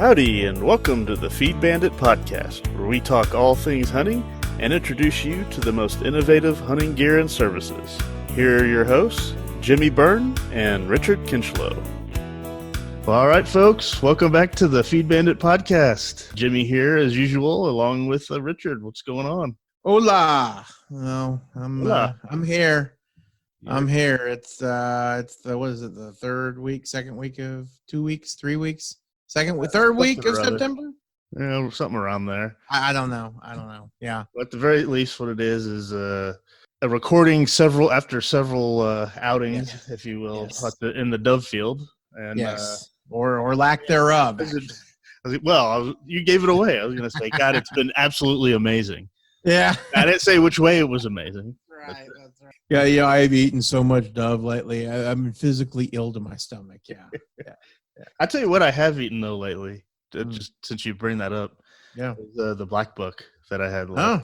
Howdy, and welcome to the Feed Bandit podcast, where we talk all things hunting and introduce you to the most innovative hunting gear and services. Here are your hosts, Jimmy Byrne and Richard Kinchlow. Well, all right, folks, welcome back to the Feed Bandit podcast. Jimmy here, as usual, along with Richard. What's going on? Hola. Well, I'm here. Yeah. I'm here. It's the what is it? The third week, second week of 2 weeks, 3 weeks, third week of September. Yeah, something around there. I don't know. Yeah. But at the very least, what it is a recording after several outings, Yes. if you will, Yes. in the dove field. And Yes. Or lack thereof. You gave it away. I was going to say, God, it's been absolutely amazing. Yeah. I didn't say which way it was amazing. Right. That's right. Yeah. I've eaten so much dove lately. I'm physically ill to my stomach. Yeah. I tell you what, I have eaten though lately. Just since you bring that up, Yeah. the black buck that I had. Oh,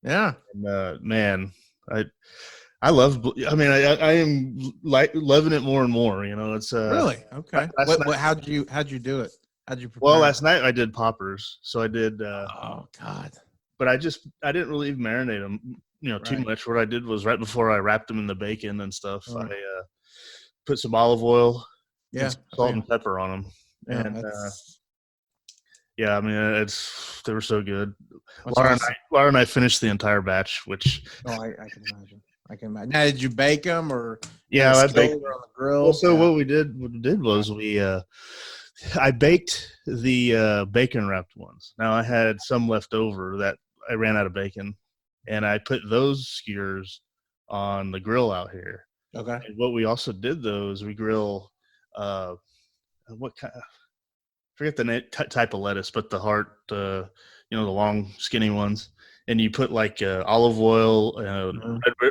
yeah. And, man, I love. I mean, I am loving it more and more. You know, it's Really okay. How'd you do it? How'd you prepare? Well, last night I did poppers, so I did. Oh God. But I didn't really marinate them, too much. What I did was right before I wrapped them in the bacon and stuff, I put some olive oil, salt and pepper on them, and I mean they were so good. Laura and I finished the entire batch, which I can imagine. Now, did you bake them or? Yeah, I baked on the grill. Well, so what we did was I baked the bacon wrapped ones. Now I had some left over that I ran out of bacon, and I put those skewers on the grill out here. Okay. And what we also did though is we grill what kind? Forget the type of lettuce, but the heart, the long skinny ones, and you put like olive oil,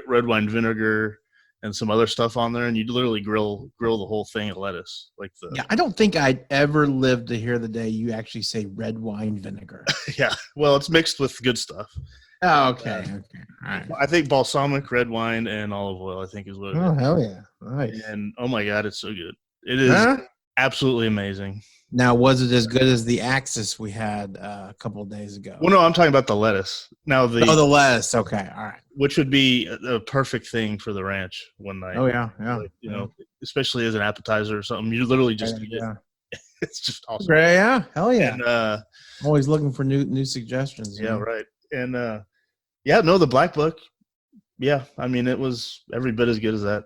red wine vinegar, and some other stuff on there, and you literally grill the whole thing of lettuce. I don't think I'd ever live to hear the day you actually say red wine vinegar. Yeah, well, it's mixed with good stuff. Oh, okay. Okay. All right. I think balsamic, red wine, and olive oil, I think is what it is. Oh, hell yeah. Nice. And oh my God, it's so good. It is absolutely amazing. Now, was it as good as the Axis we had a couple of days ago? Well, no, I'm talking about the lettuce. Now the lettuce. Okay. All right. Which would be a perfect thing for the ranch one night. Oh, yeah. Yeah. Especially as an appetizer or something. You literally just eat it. It's just awesome. Great. Yeah. Hell yeah. And, always looking for new suggestions. Yeah, right. And the black buck. Yeah, I mean, it was every bit as good as that.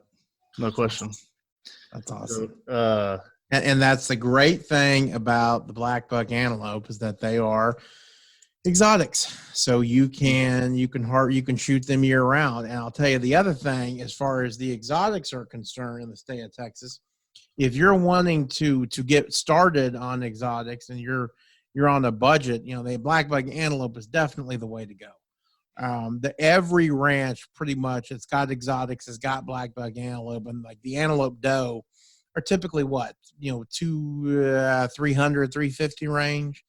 No question. That's awesome. So, and that's the great thing about the black buck antelope is that they are exotics. So you can shoot them year round. And I'll tell you the other thing, as far as the exotics are concerned in the state of Texas, if you're wanting to get started on exotics and you're on a budget, the black buck antelope is definitely the way to go. Every ranch pretty much, it's got exotics, it's got black buck antelope, and like the antelope doe are typically what, 300, 350 range,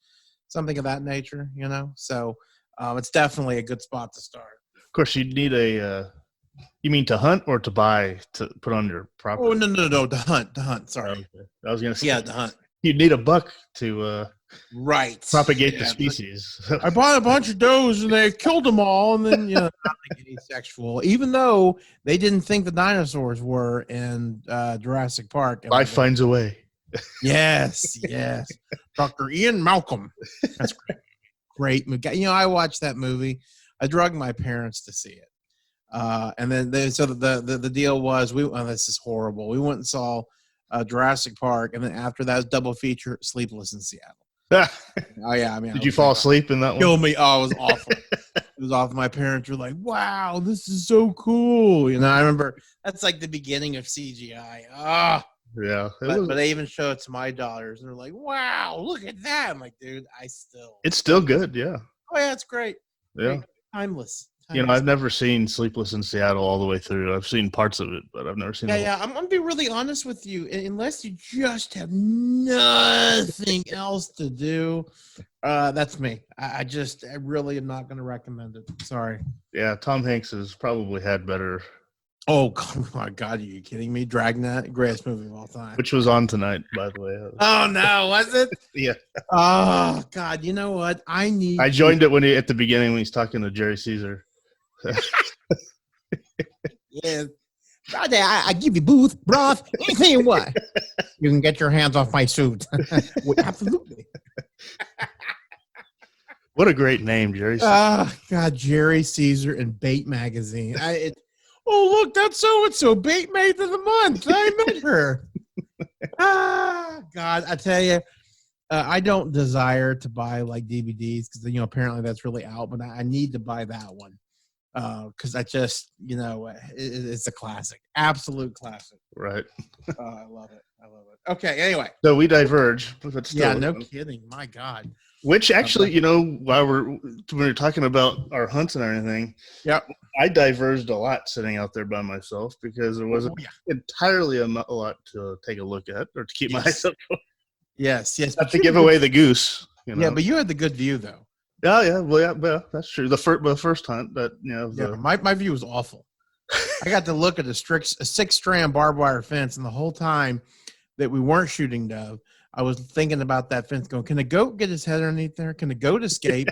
something of that nature, So it's definitely a good spot to start. Of course, you'd need you mean to hunt or to buy to put on your property? Oh, no, to hunt. Sorry. Okay. I was going to say. Yeah, to hunt. You'd need a buck to propagate the Yeah, species. I bought a bunch of does and they killed them all, and then not getting sexual, even though they didn't think the dinosaurs were in Jurassic Park. Life finds a way. Yes. Dr. Ian Malcolm. That's great movie. I watched that movie. I drugged my parents to see it, and then the deal was this is horrible. We went and saw Jurassic Park, and then after that was double feature Sleepless in Seattle. Oh yeah, I mean, did you fall asleep in that one? Kill me! Oh, it was awful. It was awful. My parents were like, "Wow, this is so cool." I remember that's like the beginning of CGI. Yeah, but they even show it to my daughters, and they're like, "Wow, look at that!" I'm like, "Dude, it's still good." Yeah. Oh yeah, it's great. Yeah. Great. Timeless. I've never seen Sleepless in Seattle all the way through. I've seen parts of it, but I've never seen it. Yeah. I'm going to be really honest with you. Unless you just have nothing else to do, that's me. I really am not going to recommend it. Sorry. Yeah, Tom Hanks has probably had better Oh, my God, are you kidding me? Dragnet, greatest movie of all time. Which was on tonight, by the way. Oh, no, was it? Yeah. Oh, God, you know what? I joined it when at the beginning when he's talking to Jerry Caesar. Yeah. Friday, I give you booth, broth, anything you want. You can get your hands off my suit. Well, absolutely. What a great name, Jerry Caesar. Oh, God, Jerry Caesar and Bait Magazine. Oh, look, that's so-and-so, Bait Mate of the Month. I met her. God, I tell you, I don't desire to buy like DVDs because, apparently that's really out, but I need to buy that one. Because I just, it's a classic, absolute classic. Right. I love it. Okay, anyway. So we diverge. But still, yeah, no kidding. My God. Which actually, while we're talking about our hunts and everything, yep, I diverged a lot sitting out there by myself because there wasn't entirely a lot to take a look at or to keep my eyes up for. Yes. Not to give away the goose. Yeah, but you had the good view though. Yeah. Well, that's true. The first hunt that my view was awful. I got to look at a 6-strand barbed wire fence, and the whole time that we weren't shooting dove, I was thinking about that fence going, can the goat get his head underneath there? Can the goat escape?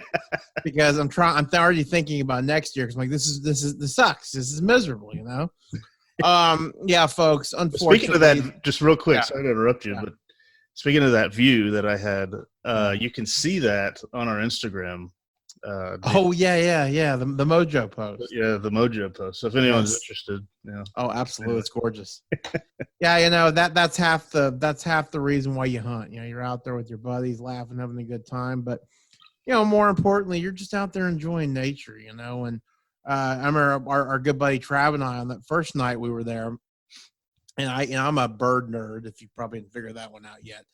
Because I'm already thinking about next year. Cause I'm like, this sucks. This is miserable, Yeah, folks, unfortunately. Speaking of that, just real quick, sorry to interrupt you, but speaking of that view that I had, you can see that on our Instagram. The Mojo post. Yeah, the Mojo post. So if anyone's interested, Oh, absolutely, it's gorgeous. Yeah, that's half the reason why you hunt. You're out there with your buddies, laughing, having a good time. But more importantly, you're just out there enjoying nature. And I remember our good buddy Trav and I on that first night we were there, and I'm a bird nerd. If you probably didn't figure that one out yet.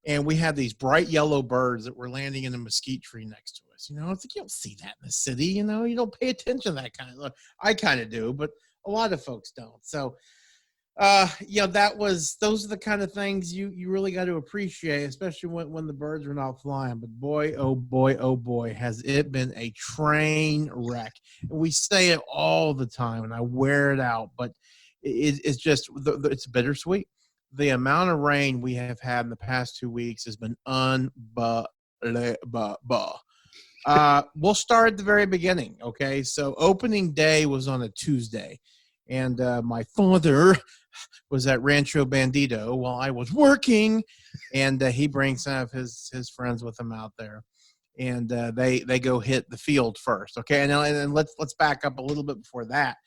And we had these bright yellow birds that were landing in a mesquite tree next to us. It's like you don't see that in the city. You don't pay attention to that kind of look. I kind of do, but a lot of folks don't. So, those are the kind of things you really got to appreciate, especially when the birds are not flying. But boy, oh boy, has it been a train wreck. And we say it all the time, and I wear it out, but it's just it's bittersweet. The amount of rain we have had in the past 2 weeks has been unbelievable. We'll start at the very beginning, okay? So opening day was on a Tuesday, and my father was at Rancho Bandito while I was working, and he brings some of his friends with him out there, and they go hit the field first, okay? And then let's back up a little bit before that.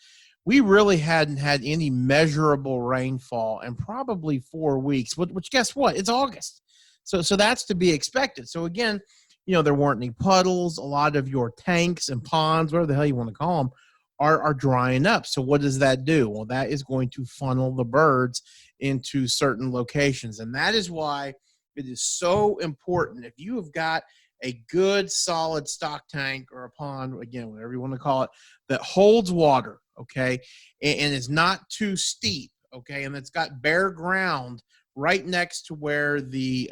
We really hadn't had any measurable rainfall in probably 4 weeks, which guess what? It's August. So that's to be expected. So again, there weren't any puddles. A lot of your tanks and ponds, whatever the hell you want to call them, are drying up. So what does that do? Well, that is going to funnel the birds into certain locations. And that is why it is so important. If you have got a good solid stock tank or a pond, again, whatever you want to call it, that holds water, okay, and is not too steep, okay, and it's got bare ground right next to where the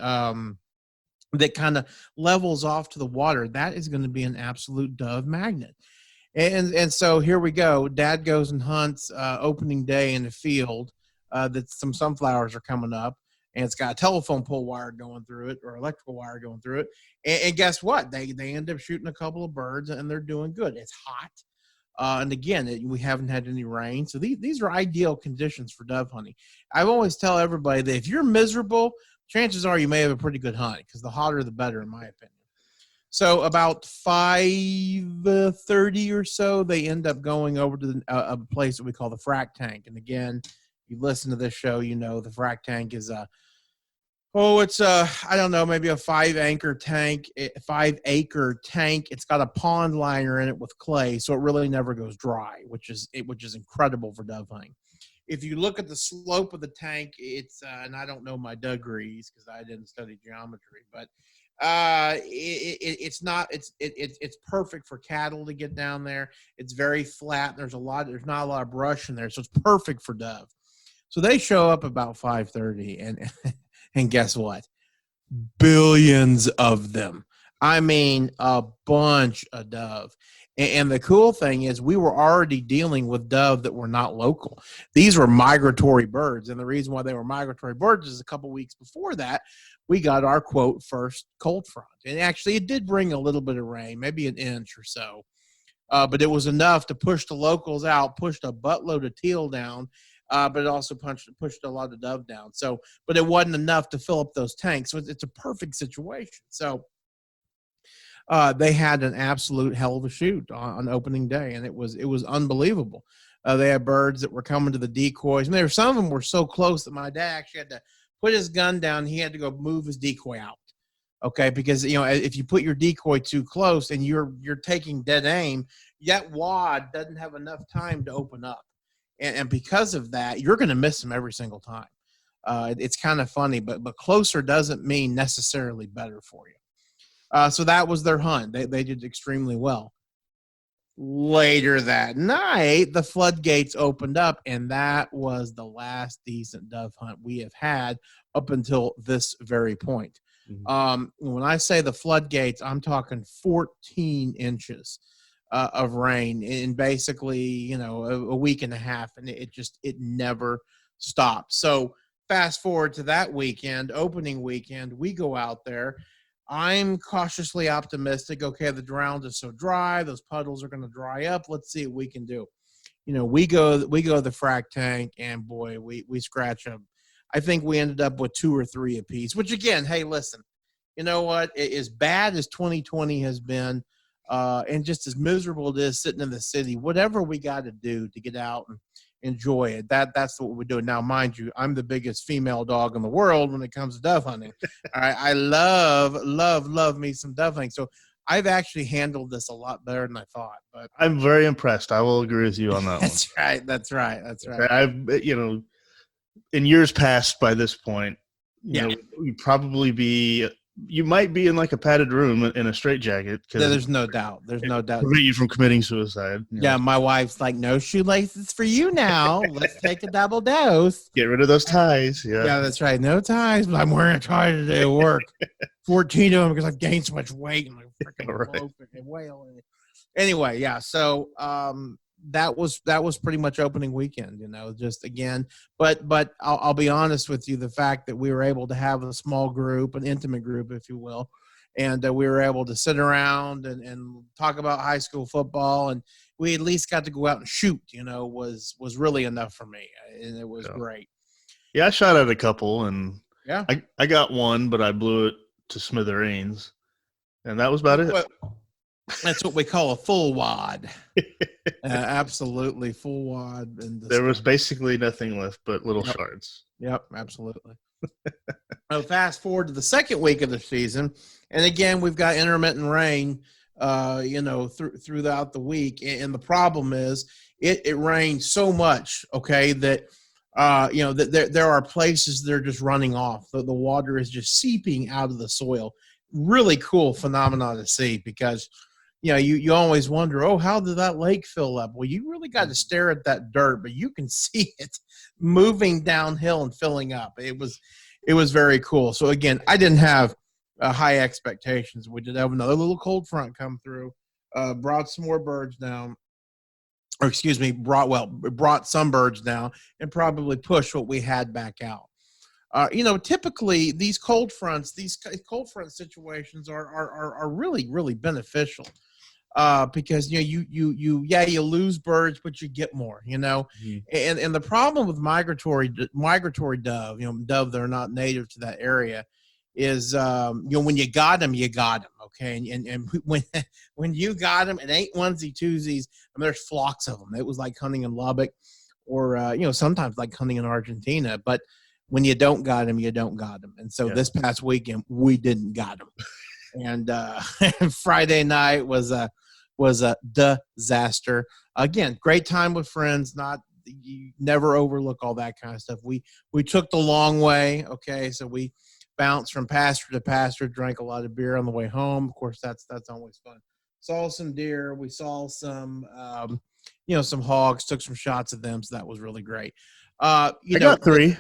that kind of levels off to the water, that is going to be an absolute dove magnet. And so here we go. Dad goes and hunts opening day in the field that some sunflowers are coming up, and it's got a telephone pole wire going through it or electrical wire going through it. And guess what? They end up shooting a couple of birds, and they're doing good. It's hot. And again, we haven't had any rain. So these are ideal conditions for dove hunting. I always tell everybody that if you're miserable, chances are you may have a pretty good hunt because the hotter the better, in my opinion. So about 5:30 or so, they end up going over to a place that we call the frac tank. And again, you listen to this show, the frac tank is it's I don't know, maybe a 5-acre tank. It's got a pond liner in it with clay, so it really never goes dry, which is incredible for dove hunting. If you look at the slope of the tank, it's and I don't know my degrees because I didn't study geometry, but it's perfect for cattle to get down there. It's very flat. There's not a lot of brush in there, so it's perfect for dove. So they show up about 5:30, and guess what? Billions of them. I mean, a bunch of dove. And the cool thing is we were already dealing with dove that were not local. These were migratory birds. And the reason why they were migratory birds is a couple weeks before that, we got our, quote, first cold front. And actually, it did bring a little bit of rain, maybe an inch or so. But it was enough to push the locals out, pushed a buttload of teal down, but it also pushed a lot of dove down. So, but it wasn't enough to fill up those tanks. So it's a perfect situation. So they had an absolute hell of a shoot on opening day, and it was unbelievable. They had birds that were coming to the decoys. And some of them were so close that my dad actually had to put his gun down. He had to go move his decoy out. Okay, because if you put your decoy too close and you're taking dead aim, that wad doesn't have enough time to open up, and because of that, you're going to miss them every single time. It's kind of funny, but closer doesn't mean necessarily better for you. So that was their hunt. They did extremely well. Later that night, the floodgates opened up, and that was the last decent dove hunt we have had up until this very point. When I say the floodgates, I'm talking 14 inches of rain in basically, a week and a half, and it never stopped. So fast forward to that weekend, opening weekend, we go out there. I'm cautiously optimistic. Okay, the ground is so dry, those puddles are going to dry up. Let's see what we can do. We go to the frac tank, and boy, we scratch them. I think we ended up with 2 or 3 apiece, which again, hey, listen, you know what? As bad as 2020 has been, and just as miserable it is sitting in the city, whatever we got to do to get out and enjoy it, that's what we're doing. Now, mind you, I'm the biggest female dog in the world when it comes to dove hunting. All right, I love me some dove hunting. So I've actually handled this a lot better than I thought. But I'm very impressed. I will agree with you on that one. That's right. I've in years past by this point, you might be in like a padded room in a straitjacket. There's no doubt. Prevent you from committing suicide. Yeah, my wife's like, no shoelaces for you now. Let's take a double dose. Get rid of those ties. Yeah, that's right. No ties, but I'm wearing a tie today at work. 14 of them because I've gained so much weight. And I'm freaking whale. Anyway, yeah. So that was pretty much opening weekend, just again, but I'll be honest with you, the fact that we were able to have a small group, an intimate group, if you will, and we were able to sit around and talk about high school football, and we at least got to go out and shoot, was really enough for me, and it was great. Yeah, I shot at a couple, and yeah, I got one, but I blew it to smithereens, and that was about it. Well, that's what we call a full wad. Absolutely full wad. And there was basically nothing left but little shards. Yep, absolutely. Fast forward to the second week of the season, and again we've got intermittent rain, throughout the week, and the problem is it rained so much, okay, that that there are places that are just running off. The water is just seeping out of the soil. Really cool phenomenon to see, because you always wonder, how did that lake fill up? Well, you really got to stare at that dirt, but you can see it moving downhill and filling up. It was very cool. So again, I didn't have high expectations. We did have another little cold front come through, brought some more birds down, or excuse me, brought some birds down, and probably pushed what we had back out. Typically these cold front situations are really, really beneficial. Because you lose birds, but you get more, Mm-hmm. and the problem with migratory dove, dove that are not native to that area, is when you got them, okay, and when you got them, it ain't onesie twosies. There's flocks of them. It was like hunting in Lubbock, or sometimes like hunting in Argentina, but when you don't got them, you don't got them. And so this past weekend we didn't got them, and Friday night was a disaster. Again, great time with friends. You never overlook all that kind of stuff. We took the long way. Okay, so we bounced from pasture to pasture, drank a lot of beer on the way home. Of course, that's always fun. Saw some deer. We saw some some hogs. Took some shots of them. So that was really great. I got 3.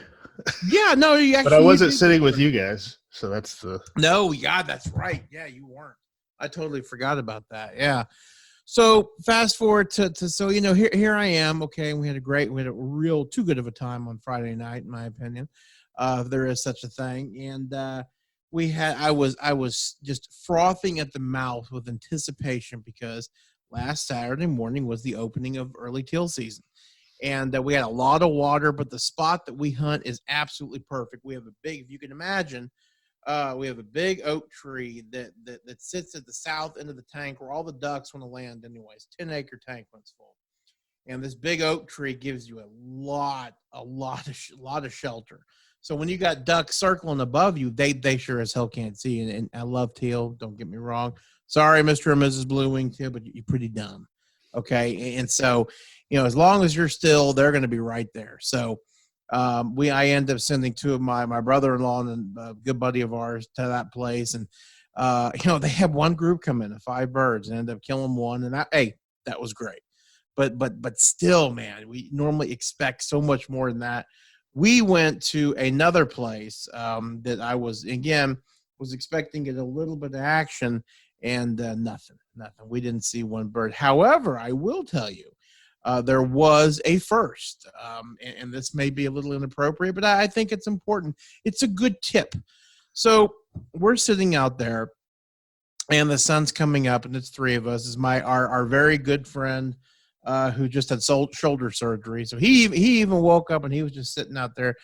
Yeah, no, you actually. But I wasn't sitting with you guys, so that's the. No, yeah, that's right. Yeah, you weren't. I totally forgot about that. Yeah. So fast forward to so here I am. Okay, we had a real too good of a time on Friday night, in my opinion, if there is such a thing. And I was just frothing at the mouth with anticipation because last Saturday morning was the opening of early teal season, and we had a lot of water. But the spot that we hunt is absolutely perfect. We have a big, if you can imagine. We have a big oak tree that sits at the south end of the tank where all the ducks want to land anyways, 10-acre tank when it's full. And this big oak tree gives you a lot of shelter. So when you got ducks circling above you, they sure as hell can't see. And I love teal, don't get me wrong. Sorry, Mr. and Mrs. Blue Wing Teal, but you're pretty dumb. Okay. And so, as long as you're still, they're going to be right there. So, I ended up sending two of my brother-in-law and a good buddy of ours to that place. And, they had one group come in of 5 birds and ended up killing one. And that was great. But still, man, we normally expect so much more than that. We went to another place that I was expecting it a little bit of action, and nothing. We didn't see one bird. However, I will tell you, there was a first, and this may be a little inappropriate, but I think it's important. It's a good tip. So we're sitting out there, and the sun's coming up, and it's 3 of us. Is our very good friend who just had shoulder surgery. So he even woke up, and he was just sitting out there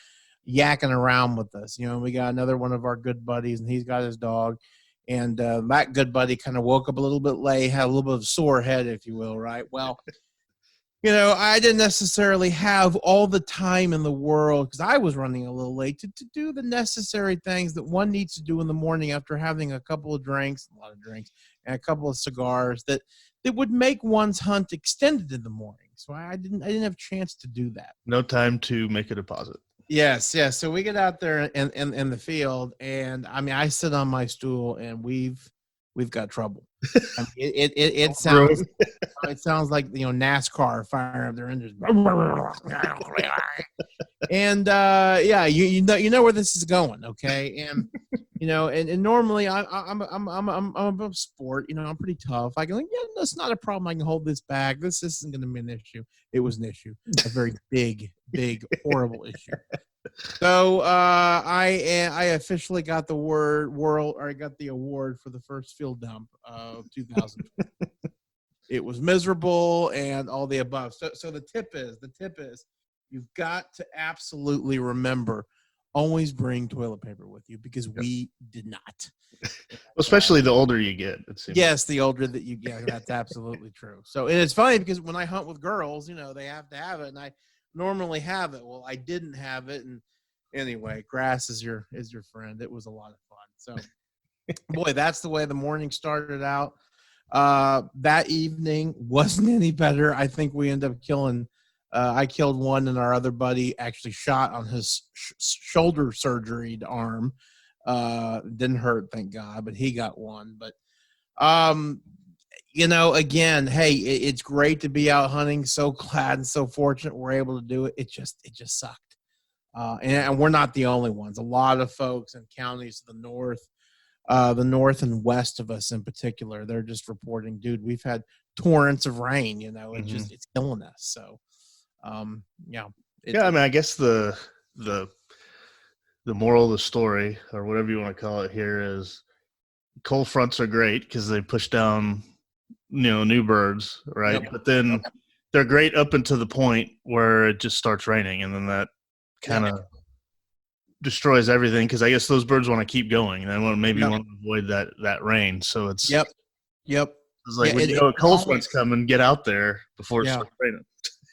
yakking around with us. We got another one of our good buddies, and he's got his dog. And that good buddy kind of woke up a little bit late, had a little bit of a sore head, if you will, right? Well, I didn't necessarily have all the time in the world because I was running a little late to do the necessary things that one needs to do in the morning after having a couple of drinks, and a couple of cigars that would make one's hunt extended in the morning. So I didn't have a chance to do that. No time to make a deposit. Yes. So we get out there in the field, and I sit on my stool, and we've got trouble. It sounds it sounds like NASCAR firing up their engines. And you know where this is going, okay? And and normally I'm a sport, I'm pretty tough. I can that's not a problem. I can hold this back. This isn't going to be an issue. It was an issue, a very big, horrible issue. So I officially got the award for the first field dump of 2020. It was miserable and all the above. So the tip is you've got to absolutely remember, always bring toilet paper with you, because we did not. Especially the older you get, it seems. Yes, the older that you get, that's absolutely true. So, and it's funny because when I hunt with girls, they have to have it, and I normally have it. Well, I didn't have it, and anyway, grass is your friend. It was a lot of fun. So, boy, that's the way the morning started out. That evening wasn't any better. I think we ended up killing. I killed one, and our other buddy actually shot on his shoulder surgeried arm. Didn't hurt, thank God, but he got one. But again, hey, it's great to be out hunting. So glad and so fortunate we're able to do it. It just sucked. And we're not the only ones. A lot of folks in counties to the north and west of us in particular, they're just reporting, dude, we've had torrents of rain, it's killing us. So, I guess the moral of the story, or whatever you want to call it here, is cold fronts are great because they push down, new birds, right? Yep. But then they're great up until the point where it just starts raining, and then that kind of destroys everything, because I guess those birds want to keep going, and they want to avoid that rain. So it's Yep. It's like when a cold front's coming, get out there before it starts raining.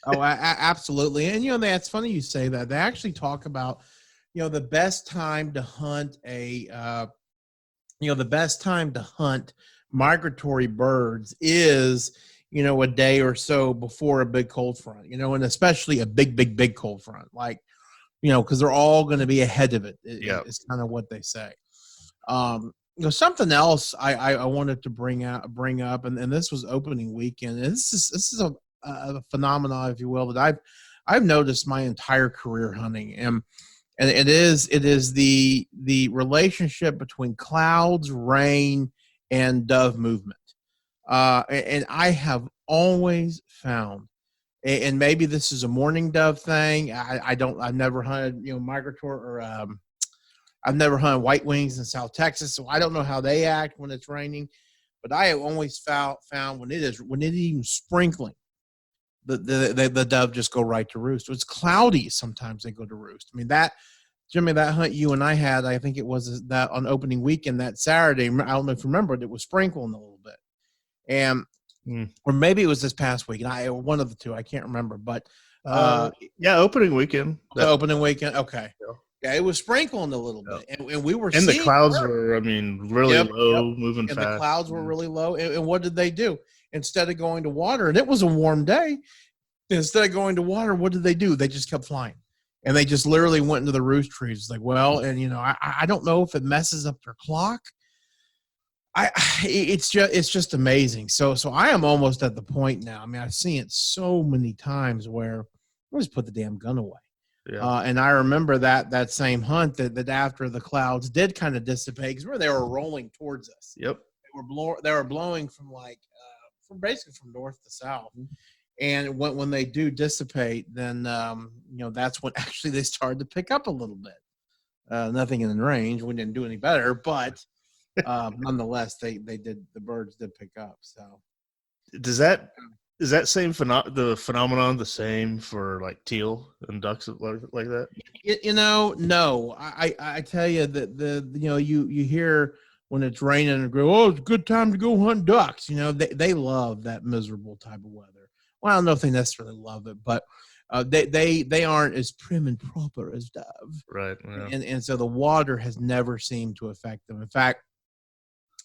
Oh, absolutely. And that's funny you say that. They actually talk about the best time to hunt migratory birds is a day or so before a big cold front, and especially a big cold front, like because they're all going to be ahead of it. It's kind of what they say. Something else I wanted to bring up, and this was opening weekend. And this is a phenomenon, if you will, that I've noticed my entire career hunting, and it is the relationship between clouds, rain, and dove movement. And I have always found, and maybe this is a mourning dove thing. I've never hunted, migratory or I've never hunted white wings in South Texas, so I don't know how they act when it's raining. But I have always found when it is even sprinkling, the dove just go right to roost. It's cloudy, sometimes they go to roost. I mean, that Jimmy, that hunt you and I had, I think it was that on opening weekend that Saturday. I don't know if you remember, it was sprinkling a little bit, and or maybe it was this past week. And one of the two, I can't remember, but opening weekend. The opening weekend, okay. Yeah, it was sprinkling a little bit, and we were. And the clouds were, really low, moving fast. And the clouds were really low. And what did they do? Instead of going to water, and it was a warm day, instead of going to water, what did they do? They just kept flying, and they just literally went into the roost trees. It's like, well, and I don't know if it messes up their clock. It's just amazing. So I am almost at the point now. I mean, I've seen it so many times where I just put the damn gun away. Yeah. And I remember that same hunt that after the clouds did kind of dissipate, because they were rolling towards us. Yep. They were blowing from from basically from north to south. And when they do dissipate, then that's when actually they started to pick up a little bit. Nothing in the range. We didn't do any better, but nonetheless, the birds did pick up. So is that same the phenomenon the same for like teal and ducks like that? No. I tell you that you hear when it's raining and go, oh, it's a good time to go hunt ducks. They love that miserable type of weather. Well, I don't know if they necessarily love it, but they aren't as prim and proper as dove. Right. Yeah. And so the water has never seemed to affect them. In fact,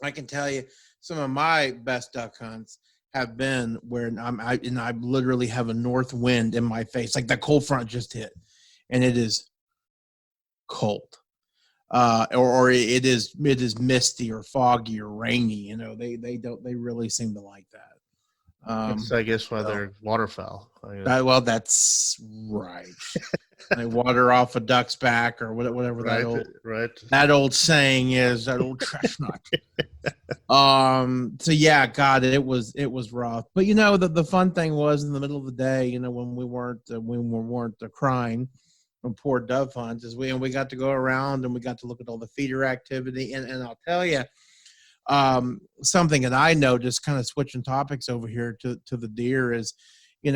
I can tell you some of my best duck hunts have been where I literally have a north wind in my face, like the cold front just hit, and it is cold, or it is misty or foggy or rainy. They really seem to like that. That's, I guess, why they're waterfowl. That's right. They water off a duck's back or whatever that old saying is, that old chestnut. So yeah, God, it was rough. But the fun thing was in the middle of the day, when we weren't crying from poor dove hunts, is we got to go around and we got to look at all the feeder activity. And I'll tell you, something that I noticed, kind of switching topics over here to the deer, is we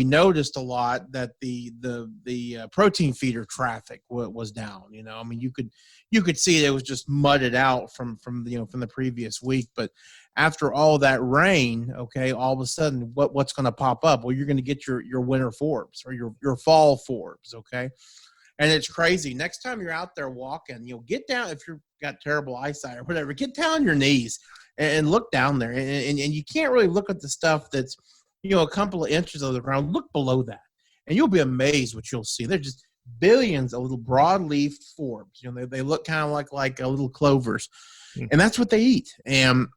noticed a lot that the protein feeder traffic was down. You could see it was just mudded out from the previous week. But after all that rain, okay, all of a sudden what's going to pop up? Well, you're going to get your winter forbs or your fall forbs, okay. And it's crazy. Next time you're out there walking, get down. If you've got terrible eyesight or whatever, get down on your knees and look down there. And you can't really look at the stuff that's, a couple of inches of the ground. Look below that, and you'll be amazed what you'll see. There's just billions of little broad-leaf forbs. They look kind of like little clovers, and that's what they eat. And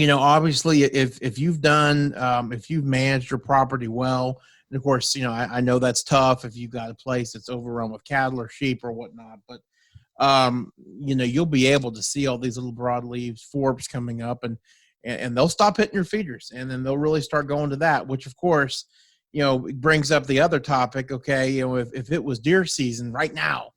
obviously, if you've managed your property well. And of course, I know that's tough if you've got a place that's overrun with cattle or sheep or whatnot, but you'll be able to see all these little broadleaves, forbs coming up, and they'll stop hitting your feeders, and then they'll really start going to that, which of course, brings up the other topic. Okay, if it was deer season right now,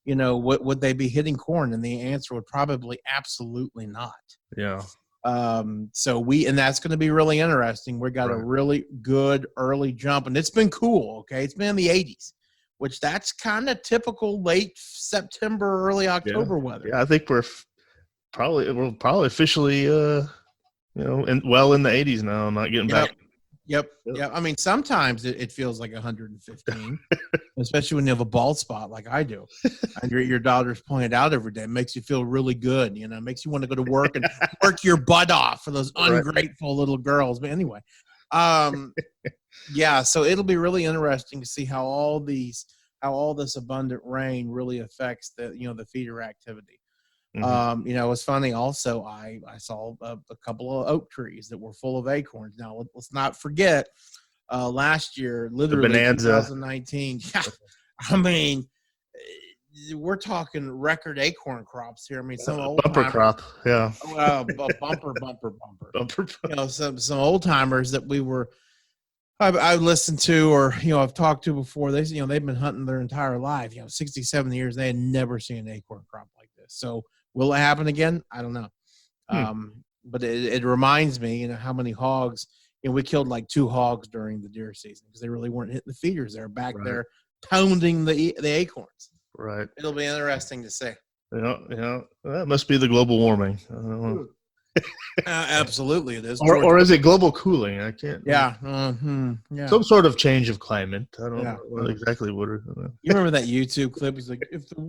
would they be hitting corn? And the answer would probably absolutely not. Yeah. And that's going to be really interesting. We got a really good early jump, and it's been cool. Okay. It's been in the 80s, which that's kind of typical late September, early October weather. Yeah. I think we're probably officially, in the 80s now, not getting back. Yep. Yeah. I mean, sometimes it feels like 115, especially when you have a bald spot like I do. And your daughter's pointed out every day. It makes you feel really good. It makes you want to go to work and work your butt off for those ungrateful little girls. But anyway, so it'll be really interesting to see how all this abundant rain really affects the feeder activity. Mm-hmm. It's funny also, I saw a couple of oak trees that were full of acorns. Now, let's not forget, last year, literally 2019, I mean, we're talking record acorn crops here. I mean, some old bumper crop, yeah. Bumper. Bumper. Some old timers that I listened to, or I've talked to before. They've been hunting their entire life. 60, 70 years. They had never seen an acorn crop like this. So will it happen again? I don't know. But it reminds me, how many hogs. We killed like 2 hogs during the deer season because they really weren't hitting the feeders. They're back there pounding the acorns. Right. It'll be interesting to see. That must be the global warming. I don't know. Absolutely, it is. Or is it global cooling? I can't. Yeah. Yeah. Some sort of change of climate. I don't know exactly what it is. You remember that YouTube clip? He's like, if the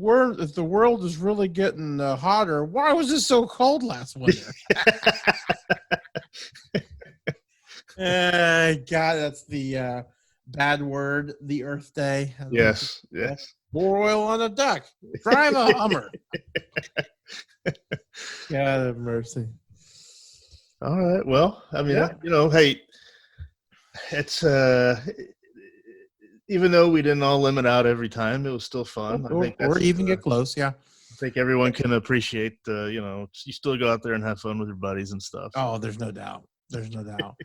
world is really getting hotter, why was it so cold last winter? God, that's the bad word. The Earth Day. Yes. Pour oil on a duck. Drive a Hummer. God have mercy. All right. Well, I mean, hey, it's even though we didn't all limit out every time, it was still fun. Or even get close. Yeah. I think everyone can appreciate, you still go out there and have fun with your buddies and stuff. Oh, there's no doubt. There's no doubt.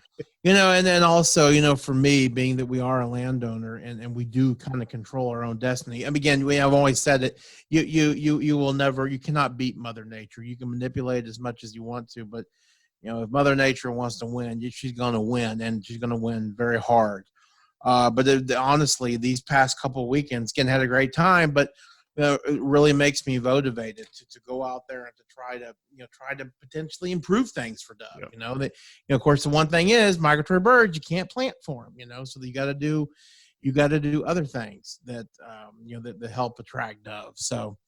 And then also, for me, being that we are a landowner and we do kind of control our own destiny. And again, I've always said it, you cannot beat Mother Nature. You can manipulate as much as you want to, but if Mother Nature wants to win, she's going to win, and she's going to win very hard. But honestly, these past couple of weekends, again, had a great time, but it really makes me motivated to go out there and to try to potentially improve things for dove. Yep. Of course, the one thing is migratory birds, you can't plant for them. So you got to do other things that that help attract doves. So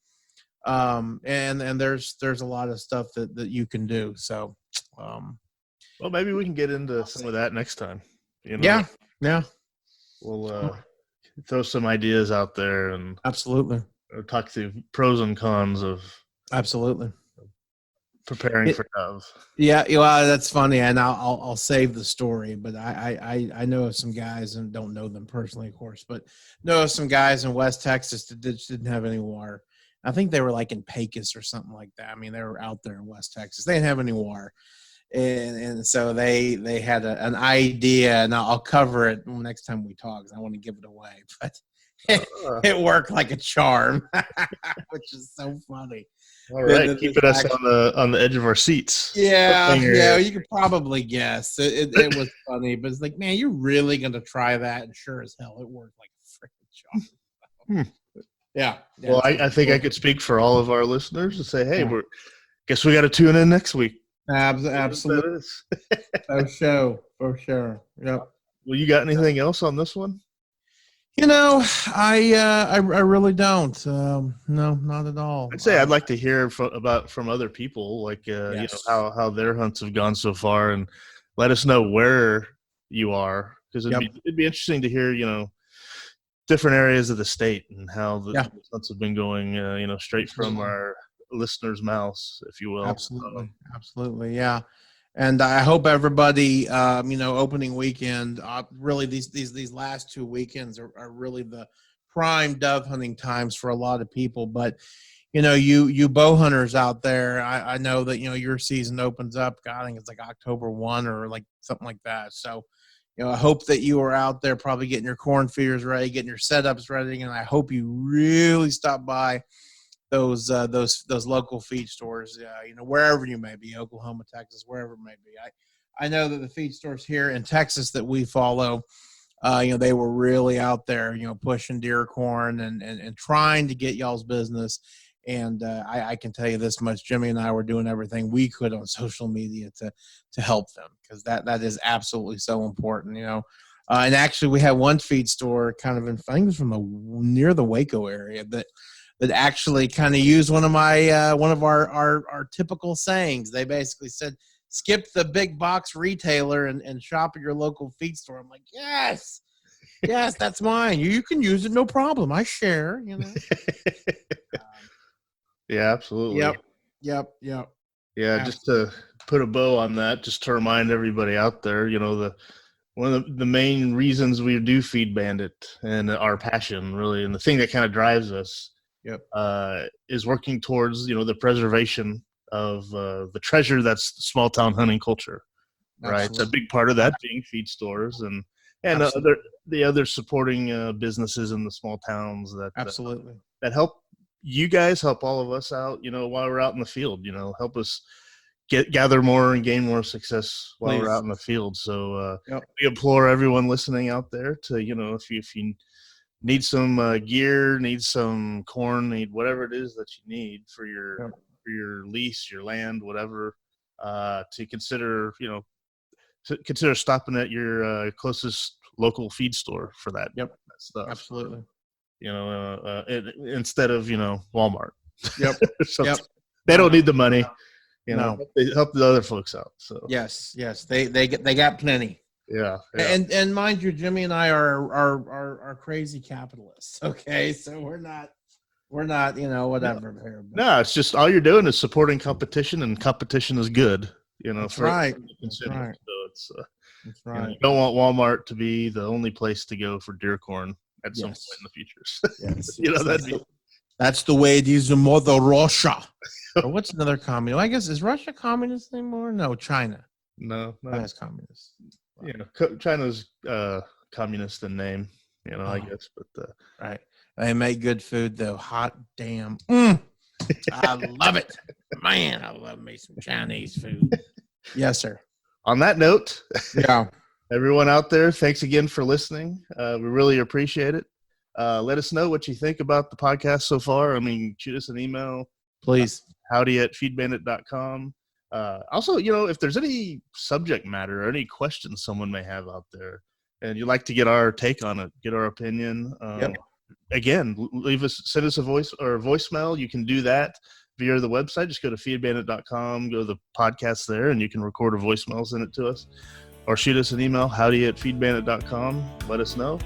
and there's a lot of stuff that you can do. So well, maybe we can get into some of that next time. Yeah. We'll throw some ideas out there and absolutely talk through pros and cons of absolutely preparing for dove. Yeah, that's funny, and I'll save the story. But I know of some guys, and don't know them personally, of course, but know of some guys in West Texas that didn't have any water. I think they were like in Pecos or something like that. I mean, they were out there in West Texas. They didn't have any water. And so they had an idea, and I'll cover it next time we talk because I want to give it away. But it worked like a charm, which is so funny. All right, keeping us on the edge of our seats. Yeah, you could probably guess. It was funny, but it's like, man, you're really going to try that? And sure as hell, it worked like a freaking charm. Yeah. Well, I think I could speak for all of our listeners and say, hey, guess we got to tune in next week. Absolutely. For sure. Yep. Well, you got anything else on this one? I really don't. No, not at all. I'd say I'd like to hear from other people, like yes. How their hunts have gone so far, and let us know where you are, because it'd be interesting to hear different areas of the state and how the hunts have been going. Straight from our listeners' mouths, if you will. Absolutely, yeah. And I hope everybody, opening weekend, really these last 2 weekends are really the prime dove hunting times for a lot of people. But, you bow hunters out there, I know that, your season opens up, I think it's like October 1 or like something like that. So, I hope that you are out there probably getting your corn feeders ready, getting your setups ready. And I hope you really stop by those local feed stores, wherever you may be, Oklahoma, Texas, wherever it may be. I know that the feed stores here in Texas that we follow, they were really out there, pushing deer corn and trying to get y'all's business. And I can tell you this much, Jimmy and I were doing everything we could on social media to help them, because that is absolutely so important, and actually we had one feed store kind of I think it was near the Waco area that actually kind of used one of our typical sayings. They basically said, skip the big box retailer and shop at your local feed store. I'm like, yes, that's mine. You can use it, no problem. I share, Yeah, absolutely. Yep. Yeah, just to put a bow on that, just to remind everybody out there, one of the main reasons we do Feed Bandit and our passion, really, and the thing that kind of drives us is working towards, the preservation of the treasure that's small town hunting culture. Right. It's a big part of that being feed stores and the other supporting businesses in the small towns that that help you guys, help all of us out, while we're out in the field, help us gather more and gain more success while we're out in the field. So we implore everyone listening out there to, if you need some gear, need some corn, need whatever it is that you need for your lease, your land, whatever, to consider, consider stopping at your closest local feed store for that stuff. Absolutely. Instead of, Walmart. Yep. They don't need the money. They help the other folks out. So yes, they got plenty. Yeah. And mind you, Jimmy and I are crazy capitalists. Okay, so we're not whatever here. No, it's just all you're doing is supporting competition, and competition is good. That's right. So it's that's right. You don't want Walmart to be the only place to go for deer corn at some point in the future. Yes. That's the way it is in Mother Russia. Or what's another communist? I guess, is Russia communist anymore? No, China. No. China's communist. China's communist in name, I guess. But right. They make good food, though. Hot damn. I love it. Man, I love me some Chinese food. Yes, sir. On that note, yeah, everyone out there, thanks again for listening. We really appreciate it. Let us know what you think about the podcast so far. I mean, shoot us an email. Please. howdy@feedbandit.com. Also, if there's any subject matter or any questions someone may have out there and you'd like to get our take on it, get our opinion, again, send us a voicemail. You can do that via the website. Just go to feedbandit.com, go to the podcast there, and you can record a voicemail, send it to us, or shoot us an email, howdy@feedbandit.com. Let us know.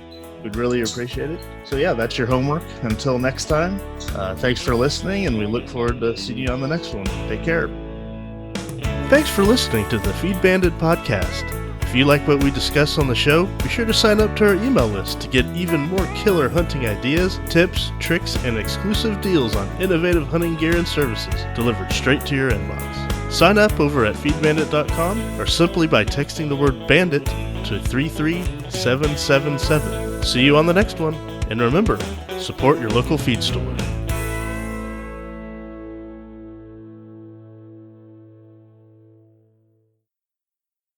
We'd really appreciate it. So yeah, that's your homework. Until next time, thanks for listening, and we look forward to seeing you on the next one. Take care. Thanks for listening to the Feed Bandit podcast. If you like what we discuss on the show, be sure to sign up to our email list to get even more killer hunting ideas, tips, tricks, and exclusive deals on innovative hunting gear and services delivered straight to your inbox. Sign up over at feedbandit.com or simply by texting the word bandit to 33777. See you on the next one. And remember, support your local feed store.